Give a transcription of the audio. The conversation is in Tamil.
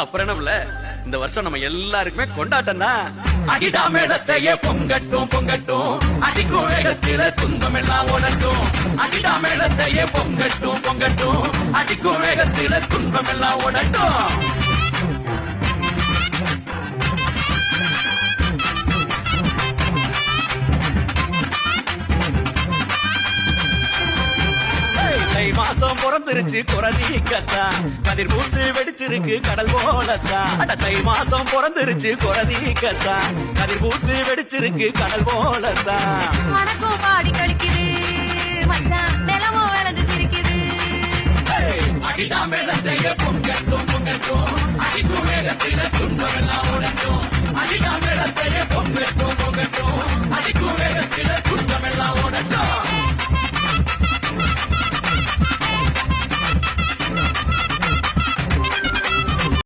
அப்புறம் என்ன இந்த வருஷம் நம்ம எல்லாருக்குமே கொண்டாட்டம் தான். அடிடா மேளத்தையே பொங்கட்டும் பொங்கட்டும், அடிக்கும் வேகத்தில துன்பம் எல்லாம் ஓடட்டும். அடிடா மேளத்தையே பொங்கட்டும் பொங்கட்டும், அடிக்கும் வேகத்தில துன்பம் எல்லாம் ஓடட்டும். தை மாசம் பிறந்துருச்சு குறதி கத்தா, கதிர் பூத்து வெடிச்சிருக்கு கடல் போலத்தா. அட தை மாசம் பிறந்துருச்சு குறதி கத்தா, கதிர் பூத்து வெடிச்சிருக்கு கடல் போலத்தா. மனசும் பாடி கழிக்குது மச்சான், நிலமும் விளைஞ்சு சிரிக்குது. அடிடா மேளத்தைய பொங்கட்டும் பொங்கட்டும், அடிக்கும் வேகத்தில துன்பம் எல்லாம் ஓடட்டும். அடிடா மேளத்தைய பொங்கட்டும் பொங்கட்டும், அடிக்கும்